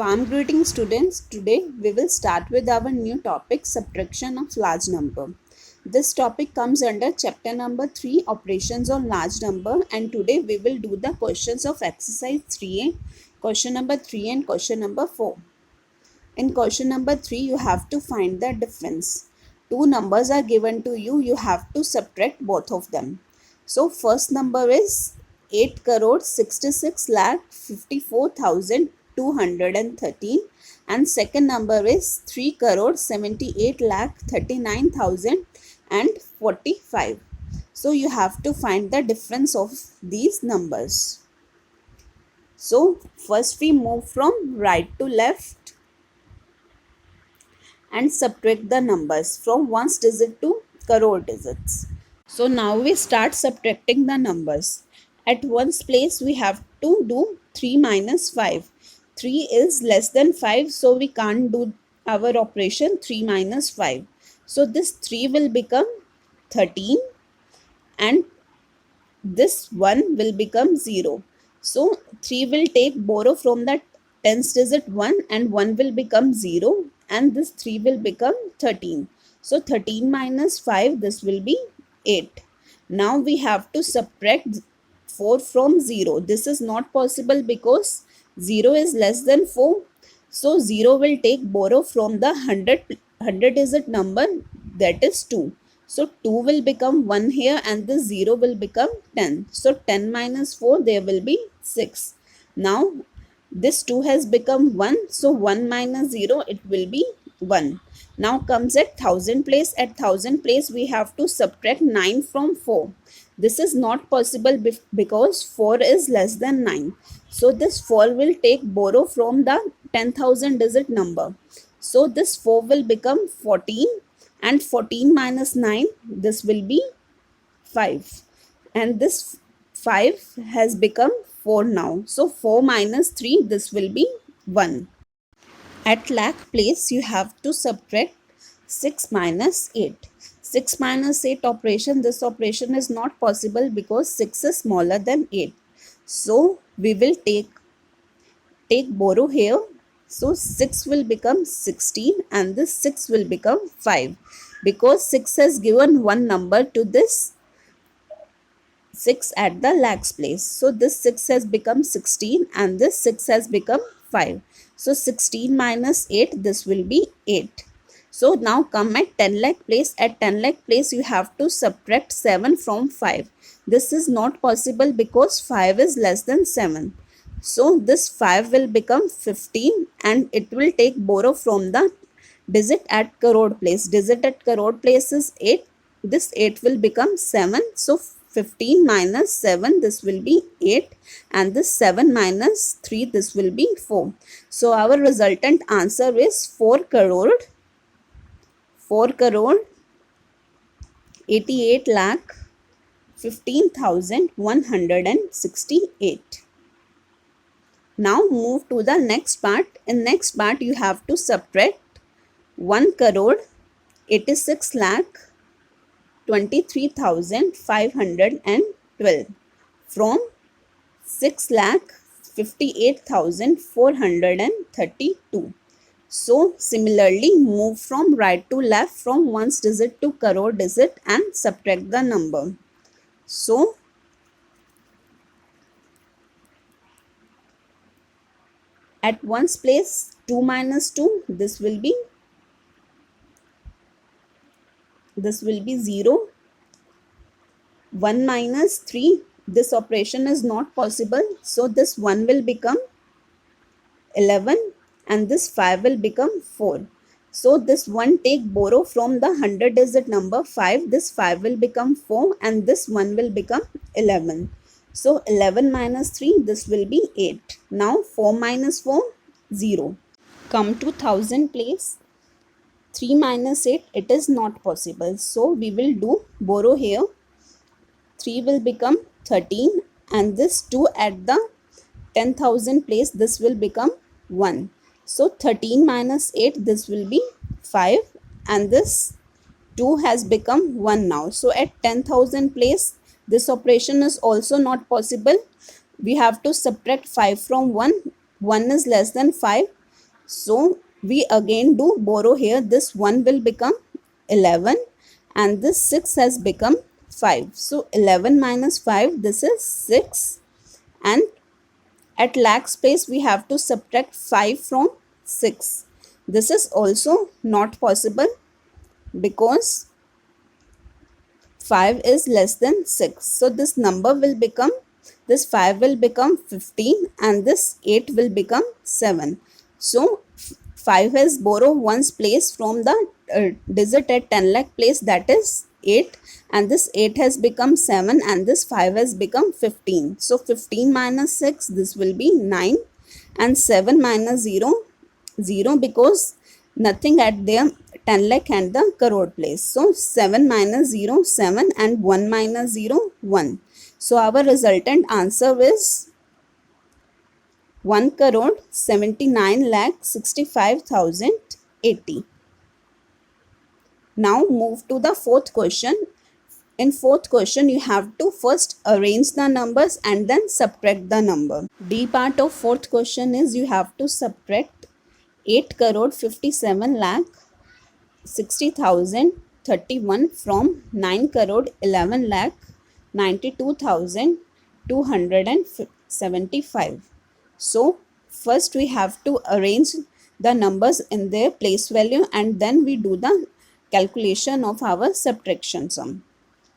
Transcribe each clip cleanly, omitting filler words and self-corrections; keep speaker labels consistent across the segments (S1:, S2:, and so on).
S1: Warm greeting students. Today we will start with our new topic, subtraction of large number. This topic comes under chapter number 3, operations on large number, and today we will do the questions of exercise 3A, question number 3 and question number 4. In question number 3 you have to find the difference. Two numbers are given to you, you have to subtract both of them. So first number is 8 crore 66 lakh 54,213 and second number is 3 crore 78 lakh 39,045. So you have to find the difference of these numbers. So first we move from right to left and subtract the numbers from ones digit to crore digits. So now we start subtracting the numbers. At ones place we have to do 3 minus 5. 3 is less than 5, so we can't do our operation 3 minus 5. So this 3 will become 13 and this 1 will become 0. So 3 will take borrow from the tens digit 1 and 1 will become 0 and this 3 will become 13. So 13 minus 5, this will be 8. Now we have to subtract 4 from 0. This is not possible because 0 is less than 4. So 0 will take borrow from the 100 digit number, that is 2. So 2 will become 1 here and this 0 will become 10. So 10 minus 4, there will be 6. Now this 2 has become 1. So 1 minus 0, it will be 1. Now comes at 1000 place. At 1000 place, we have to subtract 9 from 4. This is not possible because 4 is less than 9. So this 4 will take borrow from the 10,000 digit number. So this 4 will become 14 and 14 minus 9, this will be 5. And this 5 has become 4 now. So 4 minus 3, this will be 1. At lakh place, you have to subtract 6 minus 8. 6 minus 8 operation, this operation is not possible because 6 is smaller than 8. So we will take borrow here. So 6 will become 16 and this 6 will become 5 because 6 has given one number to this 6 at the lakhs place. So this 6 has become 16 and this 6 has become 5. So 16 minus 8, this will be 8. So now come at 10 lakh place. At 10 lakh place, you have to subtract 7 from 5. This is not possible because 5 is less than 7. So this 5 will become 15 and it will take borrow from the digit at crore place. Digit at crore place is 8. This 8 will become 7. So 15 minus 7, this will be 8 and this 7 minus 3, this will be 4. So our resultant answer is 4 crore 88 lakh 15,168. Now move to the next part. In next part you have to subtract 1 crore 86 lakh 23,512 from 6 lakh 58,432. So similarly move from right to left from ones digit to crore digit and subtract the number. So at ones place 2 minus 2, this will be 0. 1 minus 3, this operation is not possible. So this 1 will become 11 and this 5 will become 4. So this 1 take borrow from the 100 digit number 5. This 5 will become 4 and this 1 will become 11. So 11 minus 3, this will be 8. Now 4 minus 4, 0. Come to 1000 place. 3 minus 8, it is not possible. So we will do borrow here. 3 will become 13 and this 2 at the 10,000 place, this will become 1. So 13 minus 8, this will be 5 and this 2 has become 1 now. So at 10,000 place, this operation is also not possible. We have to subtract 5 from 1. 1 is less than 5. So we again do borrow here. This 1 will become 11 and this 6 has become 5. So 11 minus 5, this is 6, and at lakhs place we have to subtract 5 from 6. This is also not possible because 5 is less than 6. So this number will become, this 5 will become 15 and this 8 will become 7. So 5 has borrowed one's place from the digit at 10 lakh place, that is 8, and this 8 has become 7 and this 5 has become 15. So 15 minus 6, this will be 9, and 7 minus 0, 0, because nothing at their 10 lakh and the crore place. So 7 minus 0, 7, and 1 minus 0, 1. So our resultant answer is 1 crore 79 lakh 65,080. Now move to the fourth question. In fourth question, you have to first arrange the numbers and then subtract the number. D part of fourth question is you have to subtract 8 crore 57 lakh 60,031 from 9 crore 11 lakh 92,275. So first we have to arrange the numbers in their place value and then we do the calculation of our subtraction sum.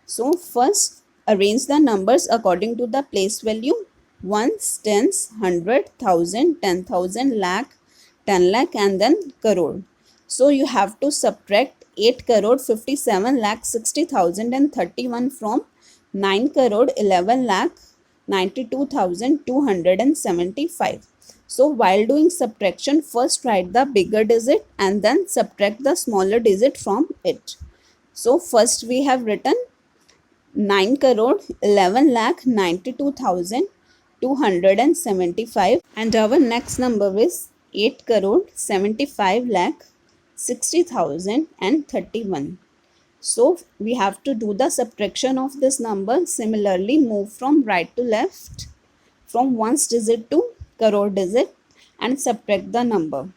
S1: So first arrange the numbers according to the place value: ones, tens, 100, 1,000, 10,000, lakh, 10 lakh, and then crore. So you have to subtract 8 crore 57 lakh 60,031 from 9 crore 11 lakh 92,275. So while doing subtraction, first write the bigger digit and then subtract the smaller digit from it. So first we have written 9 crore 11 lakh 92,275, and our next number is 8 crore 75 lakh 60,031. So we have to do the subtraction of this number. Similarly, move from right to left, from ones digit to crore digit, and subtract the number.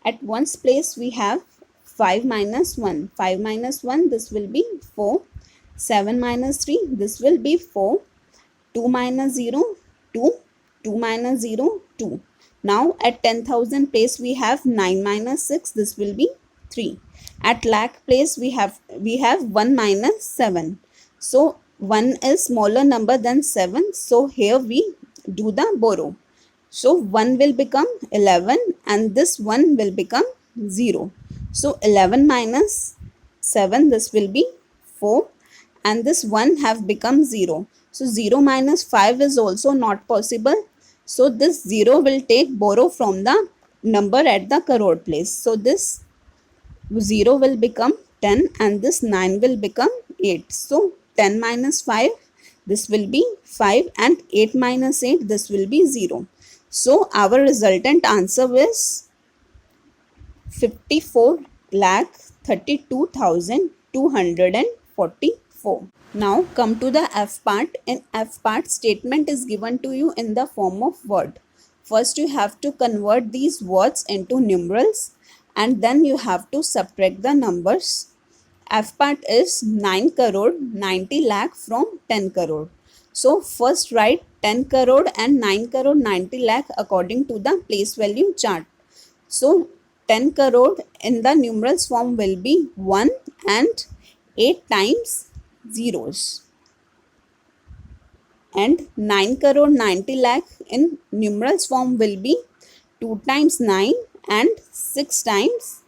S1: At ones place we have 5 minus 1. 5 minus 1, this will be 4. 7 minus 3, this will be 4. 2 minus 0, 2. 2 minus 0, 2. Now at 10,000 place we have 9 minus 6, this will be 3. At lakh place we have 1 minus 7. So 1 is smaller number than 7. So here we do the borrow. So 1 will become 11 and this 1 will become 0. So 11 minus 7, this will be 4, and this 1 have become 0. So 0 minus 5 is also not possible. So this 0 will take borrow from the number at the crore place. So this 0 will become 10 and this 9 will become 8. So 10 minus 5, this will be 5, and 8 minus 8, this will be 0. So our resultant answer is 54 lakh 32,244. Now come to the F part. In F part, statement is given to you in the form of word. First you have to convert these words into numerals and then you have to subtract the numbers. F part is 9 crore 90 lakh from 10 crore. So first write 10 crore and 9 crore 90 lakh according to the place value chart. So 10 crore in the numerals form will be 1 and 8 times zeros, and 9 crore 90 lakh in numerals form will be 2 times 9 and 6 times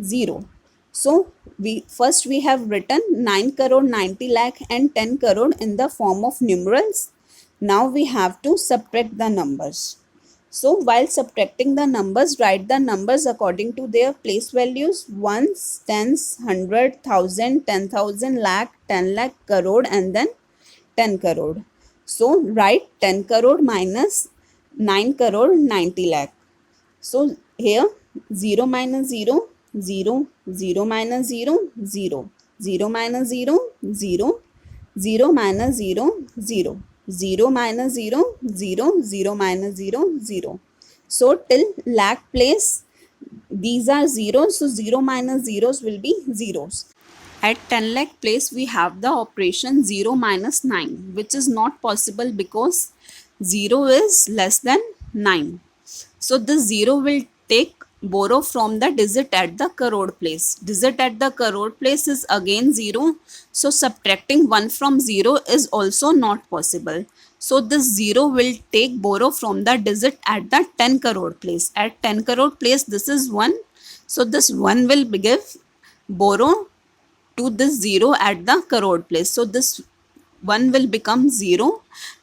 S1: 0. So we have written 9 crore 90 lakh and 10 crore in the form of numerals. Now we have to subtract the numbers. So while subtracting the numbers, write the numbers according to their place values: ones, tens, 100, 1,000, 10,000, lakh, 10 lakh, crore, and then 10 crore. So write 10 crore minus 9 crore 90 lakh. So here 0 minus 0, 0, 0 minus 0, 0, 0 minus 0, 0, 0 minus 0, 0. 0 minus 0, 0, 0 minus 0, 0. So till lakh place, these are zeros, so 0 minus zeros will be zeros. At 10 lakh place, we have the operation 0 minus 9, which is not possible because 0 is less than 9. So this 0 will take borrow from the digit at the crore place. Digit at the crore place is again 0. So subtracting 1 from 0 is also not possible. So this 0 will take borrow from the digit at the 10 crore place. At 10 crore place, this is 1. So this 1 will give borrow to this 0 at the crore place. So this 1 will become 0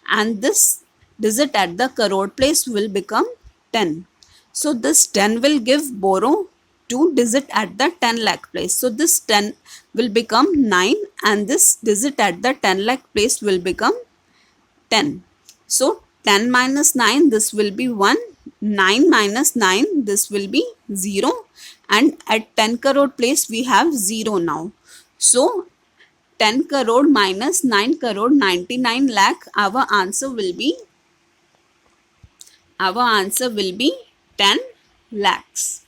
S1: and this digit at the crore place will become 10. So this 10 will give borrow to digit at the 10 lakh place. So this 10 will become 9 and this digit at the 10 lakh place will become 10. So 10 minus 9, this will be 1. 9 minus 9, this will be 0. And at 10 crore place, we have 0 now. So 10 crore minus 9 crore 99 lakh, our answer will be 10 lakhs.